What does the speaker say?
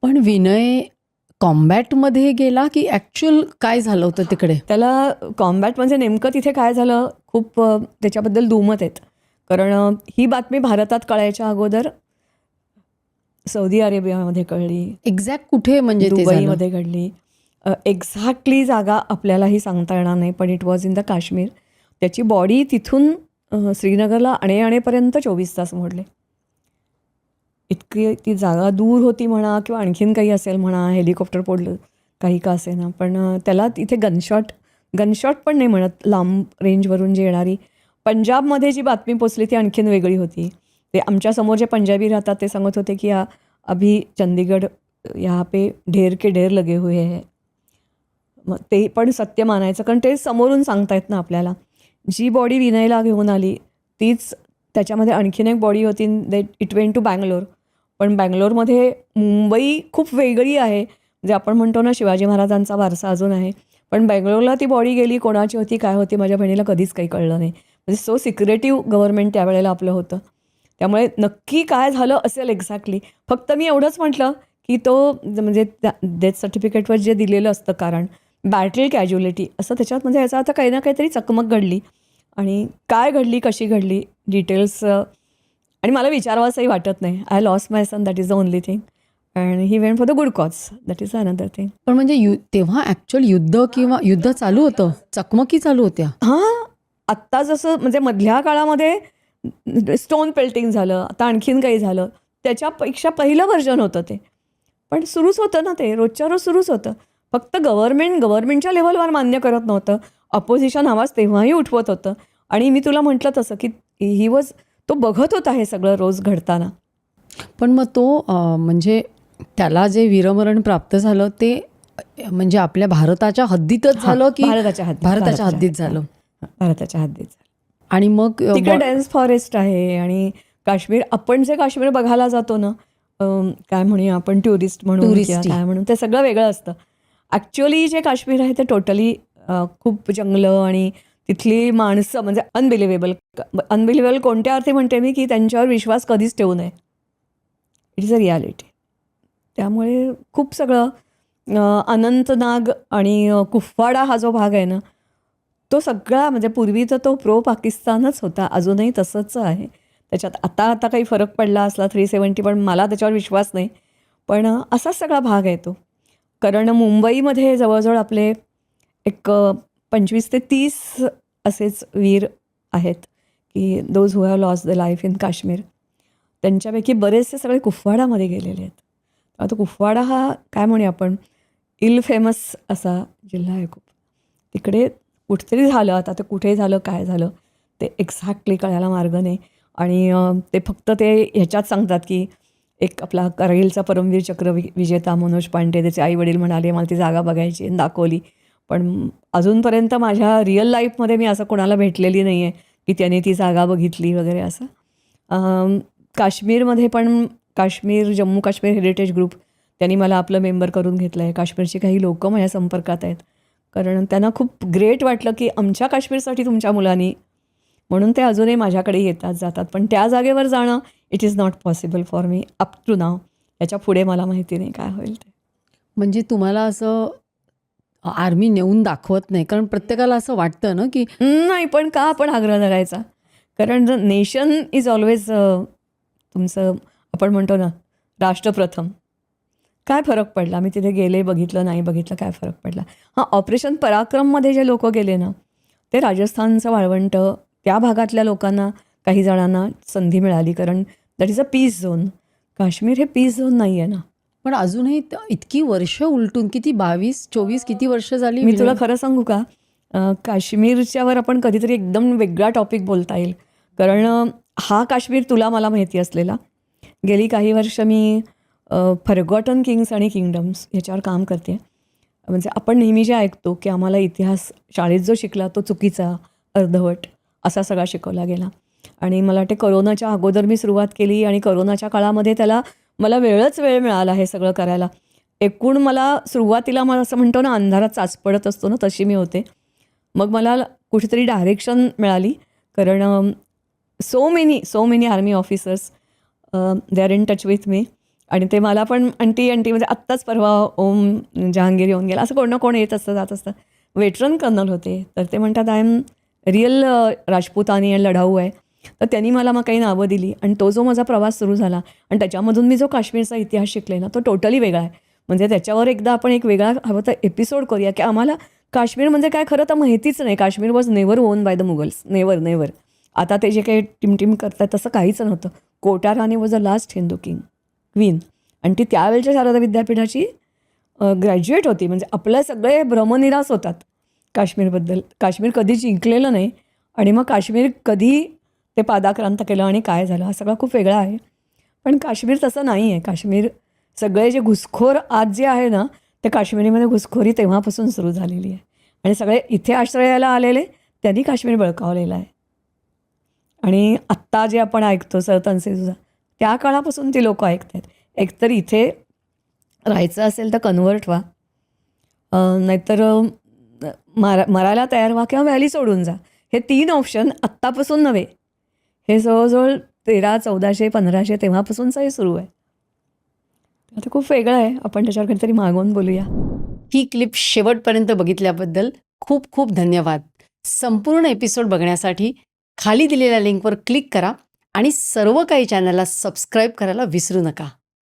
पण विनय कॉम्बॅटमध्ये गेला की ॲक्च्युअल काय झालं होतं तिकडे? त्याला कॉम्बॅट म्हणजे नेमकं तिथे काय झालं खूप त्याच्याबद्दल दुमत आहेत. कारण ही बातमी भारतात कळायच्या अगोदर सौदी अरेबियामध्ये कळली, एक्झॅक्ट कुठे म्हणजे ते झालं? दुबईमध्ये घडली. एक्झॅक्टली जागा आपल्यालाही सांगता येणार नाही, पण it was in the Kashmir. त्याची बॉडी तिथून श्रीनगरला आणेपर्यंत 24 तास मोडले. इतकी ती जागा दूर होती म्हणा किंवा आणखीन काही असेल म्हणा, हेलिकॉप्टर पडलं काही का असेना, पण त्याला तिथे गनशॉट पण नाही म्हणत, लांब रेंजवरून जी येणारी. पंजाबमध्ये जी बातमी पोचली ती आणखीन वेगळी होती. ते आमच्यासमोर जे पंजाबी राहतात ते सांगत होते की अभी चंदीगड यहाँ पे ढेर के ढेर लगे हुए है. मग ते पण सत्य मानायचं, कारण ते समोरून सांगतायत ना आपल्याला. जी बॉडी विनयला घेऊन आली तीच त्याच्यामध्ये आणखीन एक बॉडी होती. It went to Bangalore. पण बँगलोरमध्ये मुंबई खूप वेगळी आहे. म्हणजे आपण म्हणतो ना शिवाजी महाराजांचा वारसा अजून आहे, पण बँगलोरला ती बॉडी गेली, कोणाची होती काय होती माझ्या बहिणीला कधीच काही कळलं नाही. म्हणजे सो सिक्रेटिव्ह गव्हर्नमेंट त्यावेळेला आपलं होतं. त्यामुळे नक्की काय झालं असेल एक्झॅक्टली, फक्त मी एवढंच म्हटलं की तो म्हणजे डेथ सर्टिफिकेटवर जे दिलेलं असतं कारण बॅटल कॅज्युअलिटी असं त्याच्यात, म्हणजे याचा आता काही ना काहीतरी चकमक घडली आणि काय घडली कशी घडली डिटेल्स आणि मला विचारावंसंही वाटत नाही. I lost my son, that is the only thing. And he went for the good cause, that is another thing. पण म्हणजे तेव्हा ॲक्च्युअल युद्ध चालू होतं, चकमकी चालू होत्या. हां, आत्ता जसं म्हणजे मधल्या काळामध्ये स्टोन पेल्टिंग झालं, आता आणखीन काही झालं, त्याच्यापेक्षा पहिलं व्हर्जन होतं ते. पण सुरूच होतं ना, ते रोजच्या रोज सुरूच होतं. फक्त गव्हर्नमेंटच्या लेव्हलवर मान्य करत नव्हतं. अपोजिशन आवाज तेव्हाही उठवत होतं. आणि मी तुला म्हटलं तसं की तो बघत होता हे सगळं रोज घडताना. पण मग तो म्हणजे त्याला जे वीरमरण प्राप्त झालं ते म्हणजे आपल्या भारताच्या हद्दीतच झालं की भारताच्या हद्दीत झालं? भारताच्या हद्दीत झालं. आणि मग तिकडे डेन्स फॉरेस्ट आहे आणि काश्मीर, आपण जे काश्मीर बघायला जातो ना, काय म्हणूया आपण टुरिस्ट म्हणून किंवा काय म्हणून, ते सगळं वेगळं असतं. ॲक्च्युअली जे काश्मीर आहे ते टोटली खूप जंगलं आणि तिथली माणसं म्हणजे अनबिलिव्हेबल कोणत्या अर्थी म्हणते मी की त्यांच्यावर विश्वास कधीच ठेवू नये. It is a reality. त्यामुळे खूप सगळं अनंतनाग आणि कुपवाडा हा जो भाग आहे ना, तो सगळा म्हणजे पूर्वी तर तो प्रो पाकिस्तानच होता, अजूनही तसंच आहे. त्याच्यात आता काही फरक पडला असला 370, पण मला त्याच्यावर विश्वास नाही. पण असाच सगळा भाग आहे तो. कारण मुंबईमध्ये जवळजवळ आपले एक 25 ते 30 असेच वीर आहेत की those who have lost the life in Kashmir. त्यांच्यापैकी बरेचसे सगळे कुपवाडामध्ये गेलेले आहेत. आता कुपवाडा हा काय म्हणूया आपण इल फेमस असा जिल्हा आहे खूप. तिकडे कुठेतरी झालं, आता ते कुठे झालं काय झालं ते एक्झॅक्टली कळायला मार्ग नाही. आणि ते फक्त ते ह्याच्यात सांगतात की एक आपला करगिलचा परमवीर चक्र विजेता मनोज पांडे, त्याचे आईवडील म्हणाले मला ती जागा बघायची, दाखवली. पण अजूनपर्यंत माझ्या रिअल लाईफमध्ये मी असं कोणाला भेटलेली नाही आहे की त्याने ती जागा बघितली वगैरे असं. काश्मीरमध्ये पण जम्मू काश्मीर हेरिटेज ग्रुप त्यांनी मला आपलं मेंबर करून घेतलं आहे. काश्मीरची काही लोकं माझ्या संपर्कात आहेत, कारण त्यांना खूप ग्रेट वाटलं की आमच्या काश्मीरसाठी तुमच्या मुलांनी, म्हणून ते अजूनही माझ्याकडे येतात जातात. पण त्या जागेवर जाणं it is not possible for me up to now. याच्या पुढे मला माहिती नाही काय होईल ते. म्हणजे तुम्हाला असं आर्मी नेऊन दाखवत नाही, कारण प्रत्येकाला असं वाटतं ना की नाही, पण का आपण आग्रह धरायचा? कारण द नेशन इज ऑलवेज तुमचं, आपण म्हणतो ना राष्ट्रप्रथम. काय फरक पडला? मी तिथे गेले, बघितलं नाही बघितलं, काय फरक पडला? हां, ऑपरेशन पराक्रममध्ये जे लोक गेले ना, ते राजस्थानचं वाळवंट त्या भागातल्या लोकांना काही जणांना संधी मिळाली, कारण that is a peace zone. Kashmir हे पीस झोन नाही आहे ना. पण अजूनही इतकी वर्ष उलटून किती 22-24 किती वर्ष झाली. मी तुला खरं सांगू का, काश्मीरच्यावर आपण कधीतरी एकदम वेगळा टॉपिक बोलता येईल. कारण हा काश्मीर तुला मला माहिती असलेला. गेली काही वर्ष मी फॉरगॉटन किंग्स आणि किंगडम्स ह्याच्यावर काम करते. म्हणजे आपण नेहमी जे ऐकतो की आम्हाला इतिहास शाळेत जो शिकला तो चुकीचा, अर्धवट असा सगळा शिकवला गेला. आणि मला वाटते कोरोनाच्या अगोदर मी सुरुवात केली आणि कोरोनाच्या काळामध्ये मला वेळ मिळाला हे सगळं करायला. एकूण मला सुरुवातीला मला असं म्हणतो ना अंधारात चाच पडत असतो ना, तशी मी होते. मग मला कुठेतरी डायरेक्शन मिळाली, कारण so many army officers they are in touch with me. आणि ते मला पण अंटी म्हणजे आत्ताच परवा ओम जहांगीर येऊन गेला, असं कोण ना कोण येत असतं जात असतं. वेटरन कर्नल होते, तर ते म्हणतात आय एम रिअल राजपुतानी आणि लढाऊ आहे. तर त्यांनी मला मग काही नावं दिली आणि तो जो माझा प्रवास सुरू झाला आणि त्याच्यामधून मी जो काश्मीरचा इतिहास शिकले ना, तो टोटली वेगळा आहे. म्हणजे त्याच्यावर एकदा आपण एक वेगळा हवं तर एपिसोड करूया, की आम्हाला काश्मीर म्हणजे काय खरं तर माहितीच नाही. Kashmir was never own by the Mughals, never. आता ते जे काही टिमटिम करतात तसं काहीच नव्हतं. Kota Rani was a last Hindu queen आणि ती त्यावेळच्या शारदा विद्यापीठाची ग्रॅज्युएट होती. म्हणजे आपले सगळे भ्रमनिरास होतात काश्मीरबद्दल. काश्मीर कधी जिंकलेलं नाही आणि मग काश्मीर कधी ते पादाक्रांत केलं आणि काय झालं, हा सगळा खूप वेगळा आहे. पण काश्मीर तसं नाही आहे. काश्मीर सगळे जे घुसखोर आज जे आहे ना, ते काश्मीरीमध्ये घुसखोरी तेव्हापासून सुरू झालेली आहे आणि सगळे इथे आश्रयाला आलेले त्यांनी काश्मीर बळकावलेलं आहे. आणि आत्ता जे आपण ऐकतो तनसेझुजा, त्या काळापासून ती लोकं ऐकत आहेत. एकतर इथे राहायचं असेल तर कन्व्हर्ट व्हा, नाहीतर मरायला तयार व्हा किंवा व्हॅली सोडून जा. हे 3 ऑप्शन आत्तापासून नव्हे, हे जवळजवळ 1300, 1400 तेव्हापासूनचं हे सुरू आहे. आता खूप वेगळं आहे. आपण त्याच्यावर कधीतरी मागवून बोलूया. ही क्लिप शेवटपर्यंत बघितल्याबद्दल खूप खूप धन्यवाद. संपूर्ण एपिसोड बघण्यासाठी खाली दिलेल्या लिंकवर क्लिक करा आणि सर्व काही चॅनलला सबस्क्राईब करायला विसरू नका.